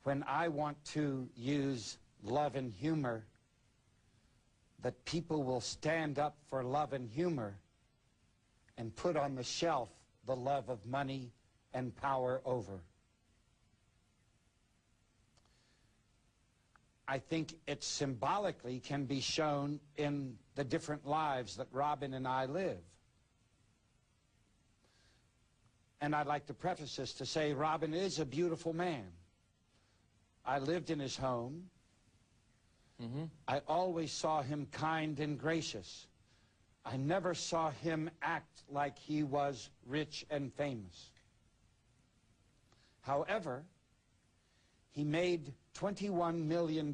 when I want to use love and humor, that people will stand up for love and humor and put on the shelf the love of money and power over. I think it symbolically can be shown in the different lives that Robin and I live. And I'd like to preface this to say Robin is a beautiful man. I lived in his home. I always saw him kind and gracious. I never saw him act like he was rich and famous. However, he made $21 million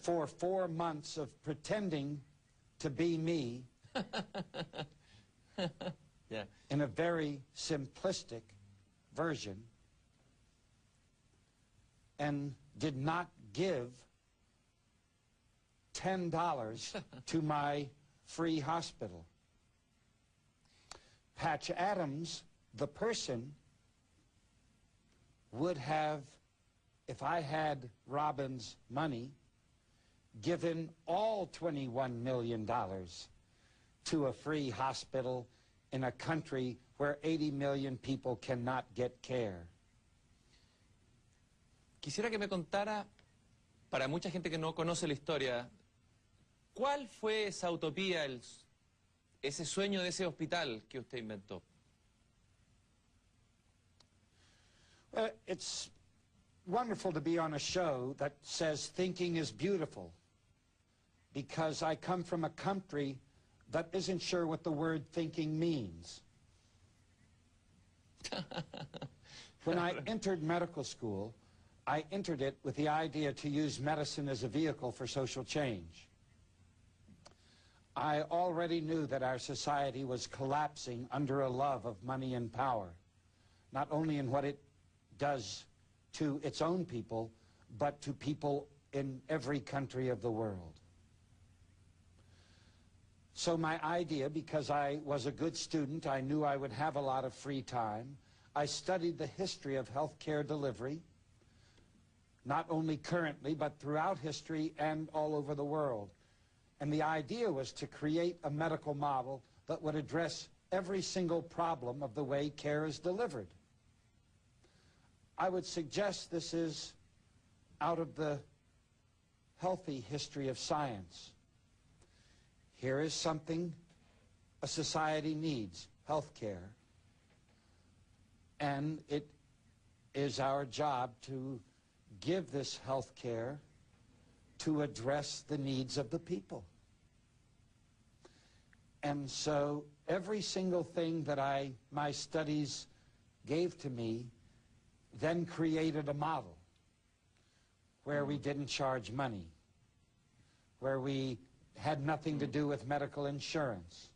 for 4 months of pretending to be me in a very simplistic version, and did not give $10 to my free hospital. Patch Adams, the person, would have, if I had Robin's money, given all $21 million to a free hospital in a country where 80 million people cannot get care. Quisiera que me contara, para mucha gente que no conoce la historia, ¿cuál fue esa utopía, ese sueño de ese hospital que usted inventó? It's wonderful to be on a show that says thinking is beautiful, because I come from a country that isn't sure what the word thinking means. When I entered medical school, I entered it with the idea to use medicine as a vehicle for social change. I already knew that our society was collapsing under a love of money and power, not only in what it does to its own people, but to people in every country of the world. So my idea, because I was a good student, I knew I would have a lot of free time. I studied the history of healthcare delivery, not only currently, but throughout history and all over the world. And the idea was to create a medical model that would address every single problem of the way care is delivered. I would suggest this is out of the healthy history of science. Here is something a society needs, health care, and it is our job to give this health care to address the needs of the people. And so every single thing that my studies gave to me then created a model where we didn't charge money, where we had nothing to do with medical insurance,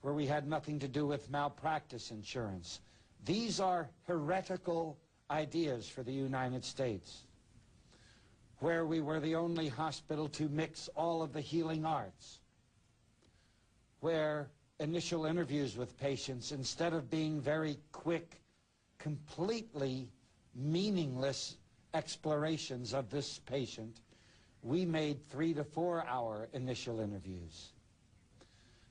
where we had nothing to do with malpractice insurance. These are heretical ideas for the United States, where we were the only hospital to mix all of the healing arts, where initial interviews with patients, instead of being very quick, completely meaningless explorations of this patient, we made 3 to 4 hour initial interviews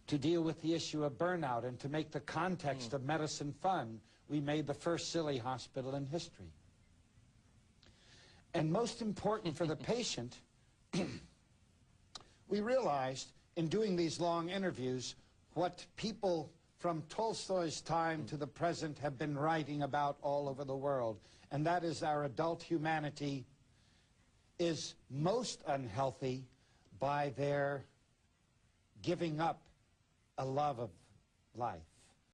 to deal with the issue of burnout, and to make the context of medicine fun. We made the first silly hospital in history. And most important for the patient, we realized in doing these long interviews what people from Tolstoy's time to the present have been writing about all over the world, and that is our adult humanity is most unhealthy by their giving up a love of life.